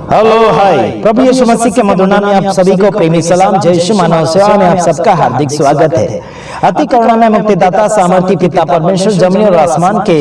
Hello hi, प्रभु यीशु मसीह के मधुर नाम में आप सभी को प्रेमी सलाम। जय यीशु मानव सेवा में आप सबका हार्दिक स्वागत है। अति करुणा में मुक्तिदाता सामर्थी पिता परमेश्वर जमीन और आसमान के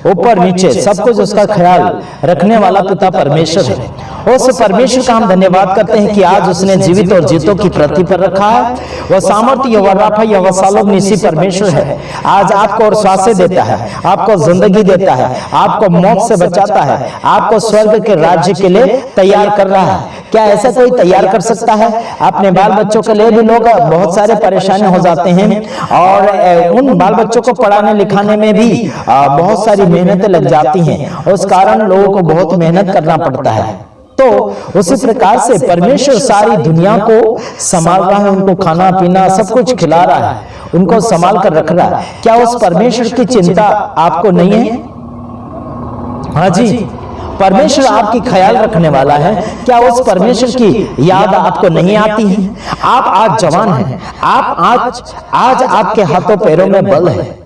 ऊपर नीचे सब कुछ उसका ख्याल रखने वाला पिता परमेश्वर है। उस परमेश्वर का हम धन्यवाद करते हैं कि आज उसने जीवित और जीतों की पृथ्वी पर रखा है। वह सामर्थ्य वह राफा यह वसालोग निसी परमेश्वर है। आज आपको और श्वास देता है, आपको जिंदगी देता है, आपको मौत से बचाता है, आपको स्वर्ग के राज्य के लिए तैयार कर रहा है। क्या ऐसा कोई तैयार कर सकता है? अपने बाल बच्चों के लिए भी लोग बहुत सारे परेशानी हो जाते हैं और उन बाल बच्चों को पढ़ाने लिखाने में भी बहुत सारी मेहनतें लग जाती हैं। उस कारण लोगों को बहुत मेहनत करना पड़ता है। तो उसी प्रकार से परमेश्वर सारी दुनिया को संभाल रहा है, उनको खाना पीना सब कुछ खिला रहा है, उनको संभाल कर रख रहा है। क्या उस परमेश्वर की चिंता आपको नहीं है? हाँ जी, परमेश्वर आपकी ख्याल रखने वाला है। क्या उस परमेश्वर की याद आपको नहीं आती है? आप आज जवान हैं, आप आज आपके हाथों पैरों में बल है,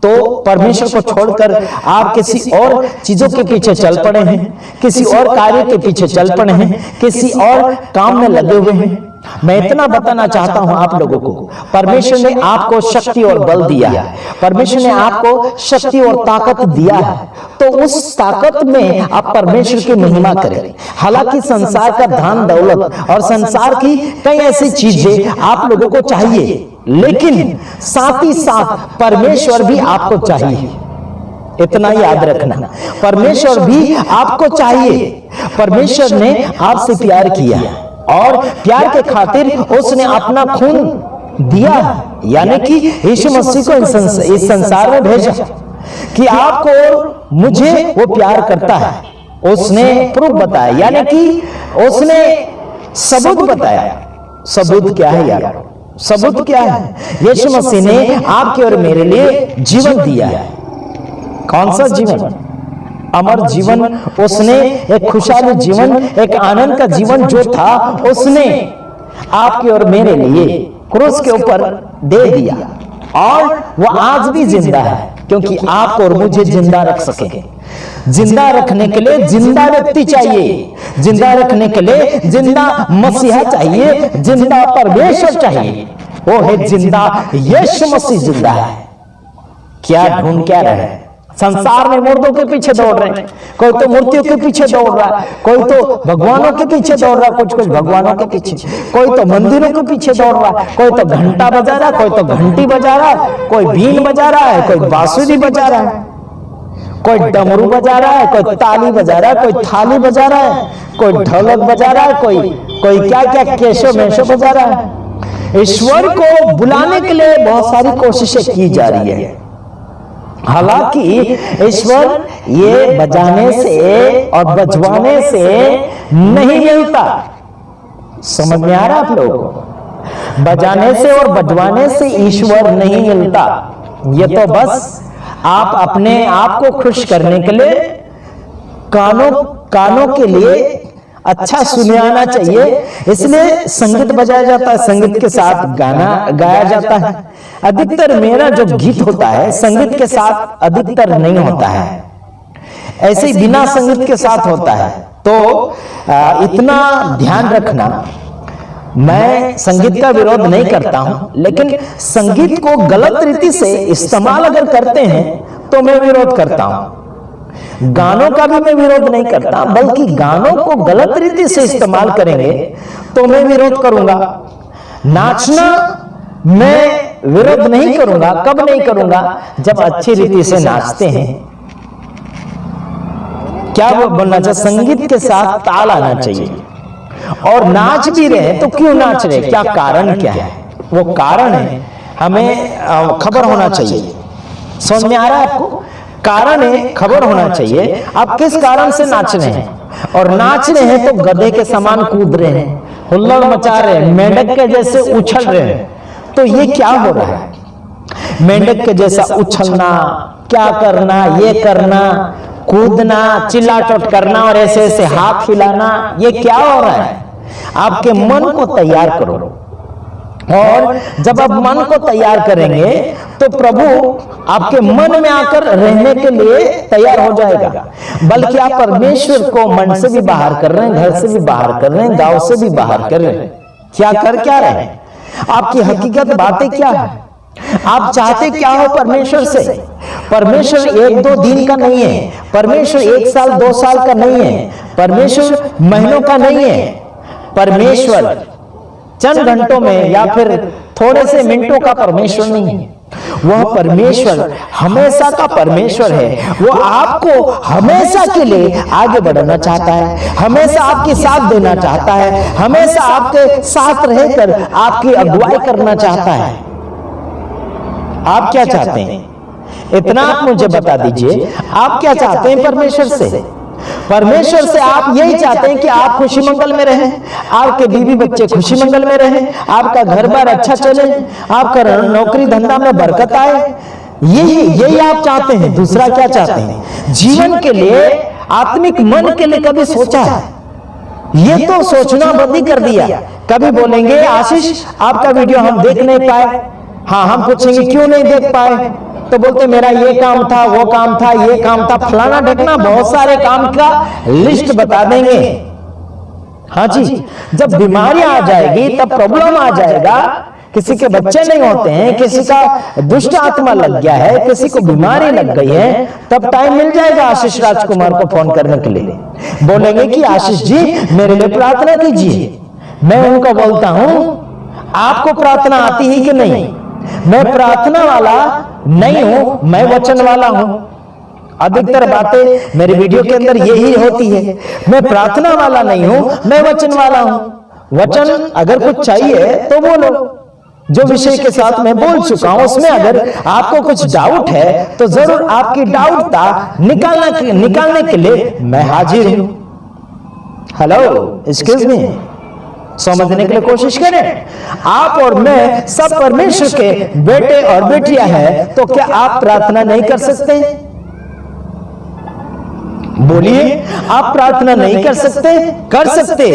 तो परमेश्वर को छोड़कर आप किसी और चीजों के पीछे चल पड़े हैं, किसी और कार्य के पीछे चल पड़े हैं, किसी और काम में लगे हुए हैं। मैं इतना बताना चाहता हूं आप लोगों को, परमेश्वर ने आपको शक्ति और बल दिया है, परमेश्वर ने आपको शक्ति और ताकत दिया है, तो उस ताकत में आप परमेश्वर की महिमा करें। हालांकि संसार का धन दौलत और संसार की कई ऐसी चीजें आप लोगों को चाहिए, लेकिन साथ ही साथ परमेश्वर भी आपको चाहिए। इतना याद रखना, परमेश्वर भी आपको चाहिए। परमेश्वर ने आपसे प्यार किया और प्यार के खातिर उसने अपना खून दिया, यानी कि यीशु मसीह को इस संसार में भेजा कि आपको और मुझे वो प्यार करता है। उसने प्रूफ बताया, यानी कि उसने सबूत बताया। सबूत क्या है यार? सबूत क्या है? यीशु मसीह ने आपके और मेरे लिए जीवन दिया है। कौन सा जीवन? अमर जीवन। उसने एक खुशहाल जीवन, एक आनंद का जीवन जो था, उसने आपके और मेरे लिए क्रूस के ऊपर दे दिया और वो आज भी जिंदा है, क्योंकि आपको और मुझे जिंदा रख सके। जिंदा रखने के लिए जिंदा व्यक्ति चाहिए, जिंदा रखने के लिए जिंदा मसीहा चाहिए, जिंदा परमेश्वर चाहिए। वो है जिंदा यीशु मसीह जिंदा है। क्या ढूंढ क्या रहे हैं? संसार में मुर्दों के पीछे दौड़ रहे हैं, कोई तो मूर्तियों के पीछे दौड़ रहा है, कोई तो भगवानों के पीछे दौड़ रहा है, कुछ भगवानों के पीछे, कोई तो मंदिरों के पीछे दौड़ रहा है, कोई तो घंटा बजा रहा है, कोई तो घंटी बजा रहा है, कोई बीन बजा रहा है, कोई बांसुरी बजा रहा है, कोई डमरू बजा रहा है, कोई ताली बजा रहा है, कोई थाली बजा रहा है, कोई ढोलक बजा रहा है, कोई क्या क्या केशो मेशो बजा रहा है। ईश्वर को बुलाने के लिए बहुत सारी कोशिशें की जा रही है। हालांकि ईश्वर ये बजाने से और बजवाने से नहीं मिलता। समझ में आ रहा आप लोगों को? बजाने से और बजवाने से ईश्वर नहीं मिलता। ये तो बस आप अपने आप को खुश करने के लिए कानों के लिए अच्छा सुने आना चाहिए, इसलिए संगीत बजाया जाता है, संगीत के साथ गाना गाया जाता है। अधिकतर मेरा जो गीत होता है संगीत के साथ अधिकतर नहीं होता है, ऐसे ही बिना संगीत के साथ होता है। तो इतना ध्यान रखना, मैं संगीत का विरोध नहीं करता हूं, लेकिन संगीत को गलत रीति से इस्तेमाल अगर करते हैं तो मैं विरोध करता हूं। गानों का भी मैं विरोध नहीं करता, बल्कि गानों को गलत रीति से इस्तेमाल करेंगे तो मैं विरोध करूंगा। नाचना मैं विरोध नहीं करूंगा। कब नहीं करूंगा? जब अच्छी रीति से नाचते हैं। क्या बोलना चाहिए? संगीत के साथ ताल आना चाहिए। और नाच भी रहे तो क्यों नाच रहे, क्या कारण क्या है? वो कारण है हमें खबर होना चाहिए। समझ में आ रहा है आपको? कारण है, खबर होना चाहिए आप किस कारण से नाच रहे हैं। और नाच रहे हैं तो गधे के समान कूद रहे हैं, हुल्लड़ मचा रहे हैं, मेंढक के जैसे उछल रहे हैं, तो ये क्या हो रहा है? मेंढक के जैसा उछलना, क्या करना, ये करना, कूदना, चिल्ला चोट करना और ऐसे ऐसे हाथ हिलाना, ये क्या हो रहा है? आपके मन को तैयार करो, और जब आप मन को तैयार करेंगे तो प्रभु आपके मन में आकर रहने के लिए तैयार हो जाएगा। बल्कि आप परमेश्वर को मन से भी बाहर कर रहे हैं, घर से भी बाहर कर रहे हैं, गांव से भी बाहर कर रहे हैं। क्या रहे हैं? आपकी हकीकत बातें क्या है? आप चाहते क्या हो परमेश्वर से? परमेश्वर 1-2 दिन का नहीं है, परमेश्वर 1 साल 2 साल का नहीं है, परमेश्वर महीनों का नहीं है। परमेश्वर चंद घंटों में या फिर थोड़े से मिनटों का परमेश्वर नहीं है। वह परमेश्वर हमेशा का परमेश्वर है। वो आपको हमेशा के लिए आगे बढ़ाना चाहता है, हमेशा आपके साथ देना चाहता है, हमेशा आपके साथ रहकर आपकी अगुवाई करना चाहता है। आप क्या चाहते हैं? इतना आप मुझे बता दीजिए, आप क्या चाहते हैं परमेश्वर से? परमेश्वर से आप यही चाहते हैं कि आप खुशी मंगल में रहें, आपके बीवी बच्चे खुशी मंगल में रहें, आपका घर बार अच्छा चले, आपका नौकरी धंधा में बरकत आए। यही आप चाहते हैं। दूसरा क्या चाहते हैं? जीवन के लिए, आत्मिक मन के लिए कभी सोचा है? ये तो सोचना बंद ही कर दिया। कभी बोलेंगे आशीष आपका वीडियो हम देख नहीं पाए। हाँ, हम पूछेंगे क्यों नहीं देख पाए, तो बोलते मेरा ये काम था, वो काम था, ये काम था, फलाना ढकना, बहुत सारे काम का लिस्ट बता देंगे। हाँ जी, जब बीमारी आ जाएगी तब प्रॉब्लम आ जाएगा। किसी के बच्चे नहीं होते हैं, किसी का दुष्ट आत्मा लग गया है, किसी को बीमारी लग गई है, तब टाइम मिल जाएगा आशीष राजकुमार को फोन करने के लिए। बोलेंगे कि आशीष जी मेरे लिए प्रार्थना कीजिए। मैं उनको बोलता हूं आपको प्रार्थना आती है कि नहीं? मैं प्रार्थना वाला नहीं हूं, मैं वचन वाला हूं। अधिकतर बातें मेरे वीडियो के अंदर यही होती है। मैं प्रार्थना वाला नहीं हूं, मैं वचन वाला हूं। वचन अगर कुछ चाहिए तो बोलो। जो विषय के साथ मैं बोल चुका हूं उसमें अगर आपको कुछ डाउट है तो जरूर आपकी डाउट था निकालने के लिए मैं हाजिर हूं। हेलो, एक्सक्यूज मी, समझने के लिए कोशिश करें। आप और मैं सब परमेश्वर के बेटे और बेटियां हैं, तो क्या आप प्रार्थना नहीं कर सकते? बोलिए, आप प्रार्थना नहीं कर सकते? कर सकते,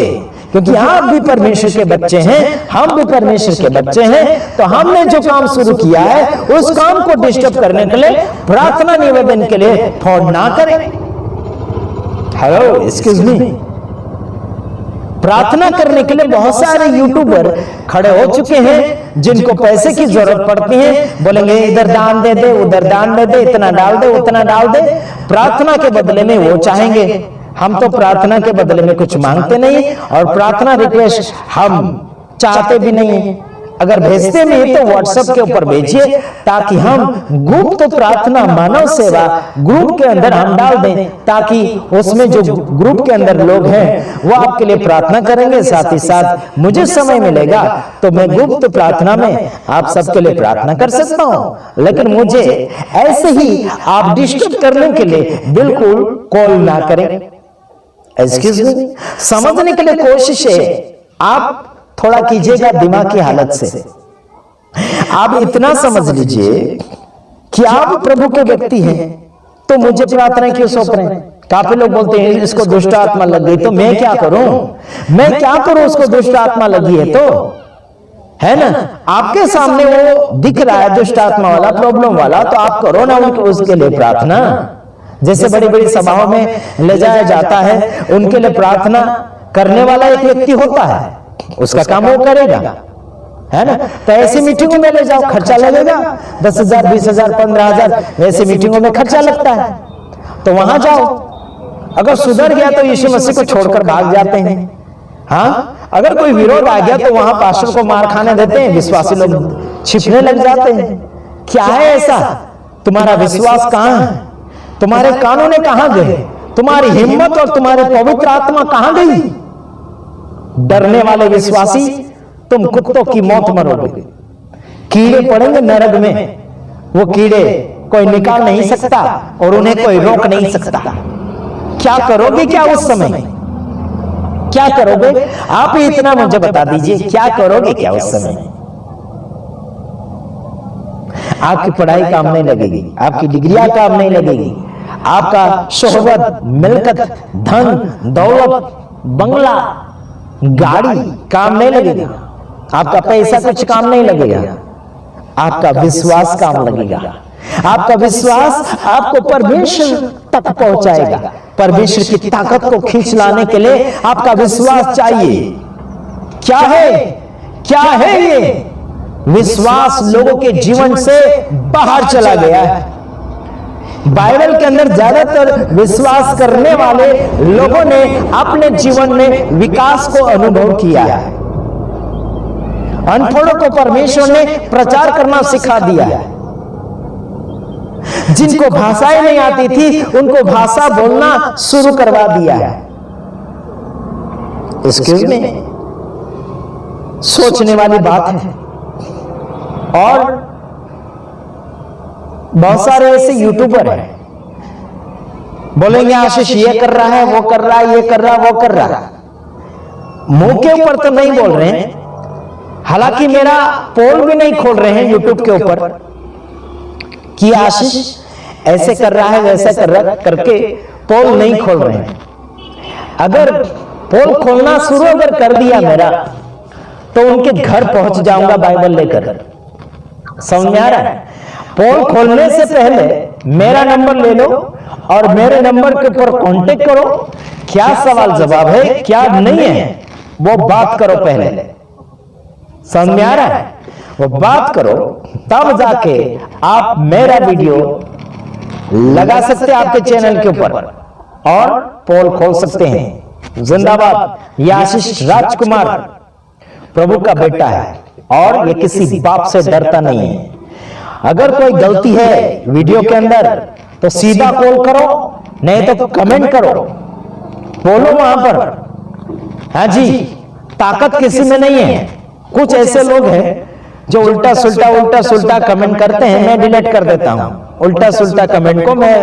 क्योंकि आप भी परमेश्वर के बच्चे हैं, हम भी परमेश्वर के बच्चे हैं। तो हमने जो काम शुरू किया है उस काम को डिस्टर्ब करने के लिए, प्रार्थना निवेदन के लिए फोन ना करें। हेलो, एक्सक्यूज मी, प्रार्थना करने के लिए बहुत सारे यूट्यूबर खड़े हो चुके हैं जिनको पैसे की जरूरत पड़ती है। बोलेंगे इधर दान दे दे, उधर दान दे दे, इतना डाल दे, उतना डाल दे। प्रार्थना के बदले में वो चाहेंगे। हम तो प्रार्थना के बदले में कुछ मांगते नहीं, और प्रार्थना रिक्वेस्ट हम चाहते भी नहीं। अगर भेजते भी तो व्हाट्सएप के ऊपर भेजिए, ताकि हम गुप्त प्रार्थना मानव सेवा ग्रुप के अंदर हम डाल दें, ताकि उसमें जो ग्रुप के अंदर लोग हैं वो आपके लिए प्रार्थना करेंगे। साथ ही साथ मुझे समय मिलेगा तो मैं गुप्त प्रार्थना में आप सबके लिए प्रार्थना कर सकता हूं। लेकिन मुझे ऐसे ही आप डिस्टर्ब करने के लिए बिल्कुल कॉल ना करें। एक्सक्यूज मी, समझने के लिए कोशिश है आप थोड़ा कीजिएगा दिमाग की हालत से। आप इतना समझ लीजिए कि आप प्रभु के व्यक्ति हैं, तो मुझे प्रार्थना क्यों सौंप रहे हैं? काफी लोग बोलते हैं इसको दुष्ट आत्मा लग गई, तो मैं क्या करूं? मैं क्या करूं? उसको दुष्ट आत्मा लगी है तो, है ना, आपके सामने वो दिख रहा है दुष्ट आत्मा वाला, प्रॉब्लम वाला, तो आप करो ना उसके लिए प्रार्थना। जैसे बड़ी बड़ी सभाओं में ले जाया जाता है, उनके लिए प्रार्थना करने वाला एक व्यक्ति होता है, उसका काम वो करेगा, है ना। तो ऐसी मीटिंगों में ले जाओ, खर्चा लगेगा 10,000, 20,000, 15,000, ऐसी मीटिंगों में खर्चा लगता है। तो वहां जाओ, अगर सुधर गया तो यीशु मसीह को छोड़कर भाग जाते हैं। हाँ, अगर कोई विरोध आ गया तो वहां पास्टर को मार खाने देते हैं, विश्वासी लोग छिपने लग जाते हैं। क्या है ऐसा? तुम्हारा विश्वास कहां है? तुम्हारे कानून कहां गए? तुम्हारी हिम्मत और तुम्हारे पवित्र आत्मा कहां गई? डरने वाले विश्वासी, तुम कुत्तों की मौत मरोगे। कीड़े पड़ेंगे नरक में, वो कीड़े कोई निकाल नहीं सकता और उन्हें कोई रोक नहीं सकता। क्या करोगे क्या उस समय? क्या करोगे आप? इतना मुझे बता दीजिए, क्या करोगे क्या उस समय? आपकी पढ़ाई काम नहीं लगेगी, आपकी डिग्रियां काम नहीं लगेगी, आपका शोहरत, मिलकत, धन दौलत, बंगला, गाड़ी काम नहीं लगेगा। आपका पैसा कुछ काम नहीं लगेगा, आपका विश्वास काम लगेगा। आपका विश्वास आपको परमेश्वर तक पहुंचाएगा। परमेश्वर की ताकत को खींच लाने के लिए आपका विश्वास चाहिए। क्या है, क्या है ये विश्वास? लोगों के जीवन से बाहर चला गया है। बाइबल के अंदर ज्यादातर विश्वास करने वाले लोगों ने अपने जीवन में विकास को अनुभव किया है। अनपढ़ों को परमेश्वर ने प्रचार करना सिखा दिया है। जिनको भाषाएं नहीं आती थी उनको भाषा बोलना शुरू करवा दिया है। इसमें सोचने वाली बात है। और बहुत सारे ऐसे यूट्यूबर हैं, बोलेंगे आशीष ये कर रहा है, वो कर रहा है, ये कर रहा है, वो कर रहा है। मुंह के ऊपर तो नहीं बोल रहे हैं, हालांकि मेरा पोल भी नहीं खोल रहे हैं यूट्यूब के ऊपर कि आशीष ऐसे कर रहा है, वैसे कर रहा है करके पोल नहीं खोल रहे हैं। अगर पोल खोलना शुरू अगर कर दिया मेरा, तो उनके घर पहुंच जाऊंगा बाइबल लेकर। समझ में आ रहा है? पोल खोलने से पहले मेरा नंबर ले लो और मेरे नंबर के ऊपर कांटेक्ट करो। क्या सवाल जवाब है, क्या नहीं है, वो बात करो पहले। समझ में आ रहा है? वो बात करो, तब जाके आप मेरा वीडियो लगा सकते हैं आपके चैनल के ऊपर और पोल खोल सकते हैं। जिंदाबाद। ये आशीष राजकुमार प्रभु का बेटा है और ये किसी बाप से डरता नहीं है। अगर कोई गलती है वीडियो के अंदर तो सीधा कॉल करो, नहीं तो कमेंट करो, बोलो वहां पर। हाँ जी, ताकत किसी में नहीं है। कुछ ऐसे लोग हैं जो उल्टा सुल्टा कमेंट करते हैं, मैं डिलीट कर देता हूं। उल्टा सुल्टा कमेंट को मैं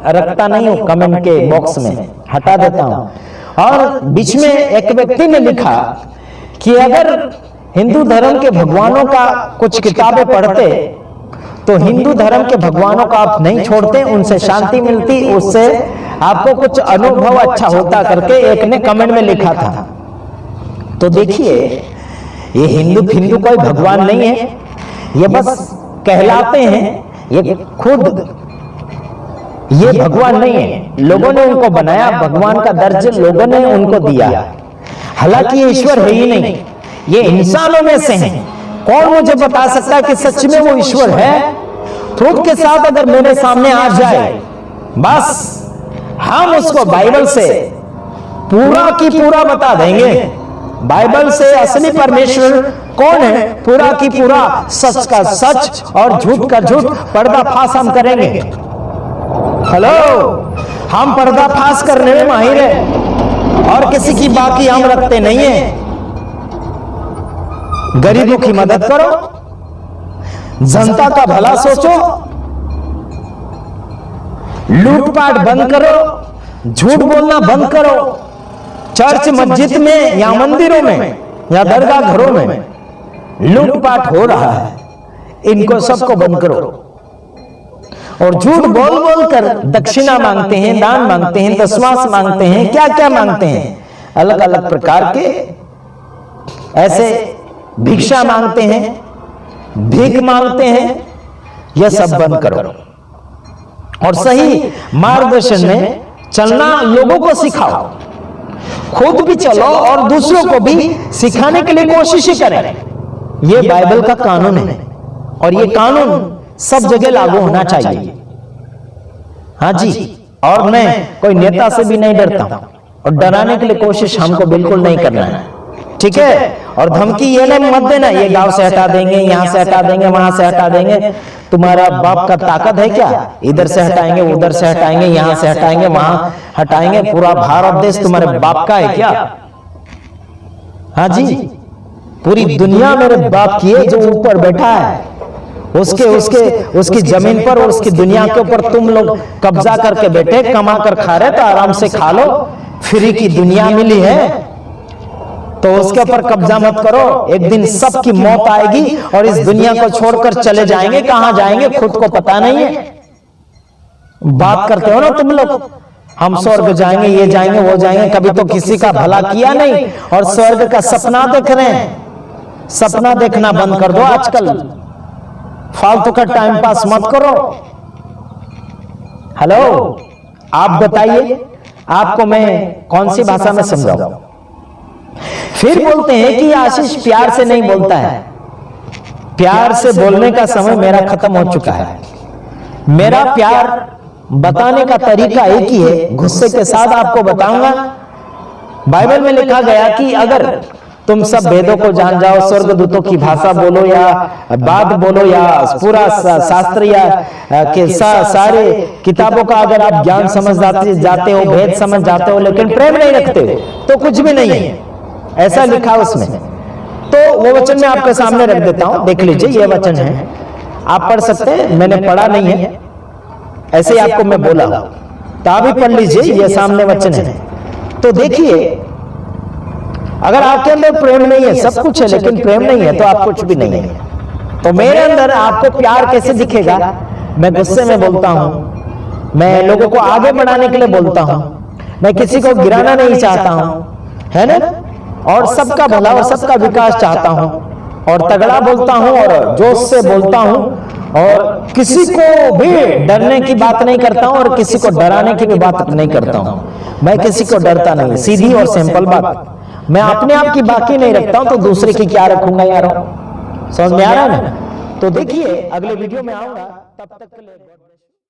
रखता नहीं हूं, कमेंट के बॉक्स में हटा देता हूं। और बीच में एक व्यक्ति ने लिखा कि अगर हिंदू धर्म के भगवानों का कुछ किताबें पढ़ते तो हिंदू धर्म के भगवानों का आप नहीं छोड़ते, उनसे शांति मिलती, उससे आपको कुछ अनुभव अच्छा होता करके एक ने कमेंट में लिखा था। तो देखिए, ये हिंदू कोई भगवान नहीं है, ये बस कहलाते हैं, ये खुद ये भगवान नहीं है। लोगों ने उनको बनाया, भगवान का दर्जा लोगों ने उनको दिया। हालांकि ये ईश्वर है ही नहीं, ये इंसानों में से हैं। कौन मुझे बता सकता है कि सच में वो ईश्वर है? ट्रुथ के साथ अगर मेरे सामने आ जाए, बस हम उसको बाइबल से पूरा की पूरा बता देंगे। बाइबल से असली परमेश्वर कौन है, पूरा की पूरा, सच का सच और झूठ का झूठ पर्दाफाश हम करेंगे। हेलो, हम पर्दाफाश करने में माहिर है और किसी की बाकी हम रखते नहीं है। गरीबों की मदद करो, जनता का भला सोचो, लूटपाट बंद करो, झूठ बोलना बंद करो। चर्च मस्जिद में या मंदिरों में या दरगाह घरों में लूटपाट हो रहा है, इनको सबको बंद करो। और झूठ बोल बोल कर दक्षिणा मांगते हैं, दान मांगते हैं, दशमांश मांगते हैं, क्या क्या मांगते हैं, अलग अलग प्रकार के ऐसे भिक्षा मांगते हैं, भीख मांगते हैं। यह सब बंद करो और सही मार्गदर्शन में चलना लोगों को सिखाओ। खुद भी चलो और दूसरों को भी सिखाने के लिए कोशिश करें। यह बाइबल का कानून है और यह कानून सब जगह लागू होना चाहिए। हाँ जी, और मैं कोई नेता से भी नहीं डरता हूं और डराने के लिए कोशिश हमको बिल्कुल नहीं करना है, ठीक है? और धमकी ये नहीं मत देना, ये गांव से हटा देंगे, यहां से हटा देंगे, वहां से हटा देंगे। तुम्हारा बाप का ताकत है क्या? इधर से हटाएंगे, उधर से हटाएंगे, यहां से हटाएंगे, वहां हटाएंगे। पूरा भारत देश तुम्हारे बाप का है क्या? हाँ जी, पूरी दुनिया मेरे बाप की है जो ऊपर बैठा है। उसकी जमीन पर और उसकी दुनिया के ऊपर तुम लोग कब्जा करके बैठे, कमा कर खा रहे, तो आराम से खा लो। फ्री की दुनिया मिली है तो उसके ऊपर कब्जा मत करो। एक दिन सबकी मौत आएगी और इस दुनिया को छोड़कर चले जाएंगे। कहां जाएंगे खुद को पता नहीं है। बात करते हो ना तुम लोग, हम स्वर्ग जाएंगे, ये जाएंगे, वो जाएंगे। कभी तो किसी का भला किया नहीं और स्वर्ग का सपना देख रहे हैं। सपना देखना बंद कर दो। आजकल फालतू का टाइम पास मत करो। हेलो, आप बताइए आपको मैं कौन सी भाषा में समझाऊं? फिर बोलते हैं कि आशीष प्यार से नहीं बोलता है। प्यार से बोलने का समय मेरा खत्म हो चुका है। मेरा प्यार बताने का तरीका एक ही है, गुस्से के साथ आपको बताऊंगा। बाइबल में लिखा गया कि अगर तुम सब वेदों को जान जाओ, स्वर्गदूतों की भाषा बोलो या बात बोलो या पूरा शास्त्र या के सारे किताबों का अगर आप ज्ञान समझ जाते हो, भेद समझ जाते हो, लेकिन प्रेम नहीं रखते हो तो कुछ भी नहीं है, ऐसा लिखा उसमें। तो वो वचन मैं आपके सामने रख देता हूं, देख लीजिए। ये वचन है, आप पढ़ सकते हैं, मैंने पढ़ा नहीं है, ऐसे ही आपको मैं बोला, तो आप भी पढ़ लीजिए, ये सामने वचन है। तो देखिए, अगर आपके अंदर प्रेम नहीं है, सब कुछ है लेकिन प्रेम नहीं है, तो आप कुछ भी नहीं है। तो मेरे अंदर आपको प्यार कैसे दिखेगा? मैं गुस्से में बोलता हूं, मैं लोगों को आगे बढ़ाने के लिए बोलता हूं, मैं किसी को गिराना नहीं चाहता हूं, है ना, और सबका भला और सबका विकास चाहता हूं, और तगड़ा बोलता हूं और जोश से बोलता हूं, और किसी को भी डरने की बात नहीं करता हूं और किसी को डराने की भी बात नहीं करता हूं। मैं किसी को डरता नहीं, सीधी और सिंपल बात। मैं अपने आप की बाकी नहीं रखता हूं तो दूसरे की क्या रखूंगा यार? समझ में आ रहा है ना? तो देखिए, अगले वीडियो में आऊंगा, तब तक के लिए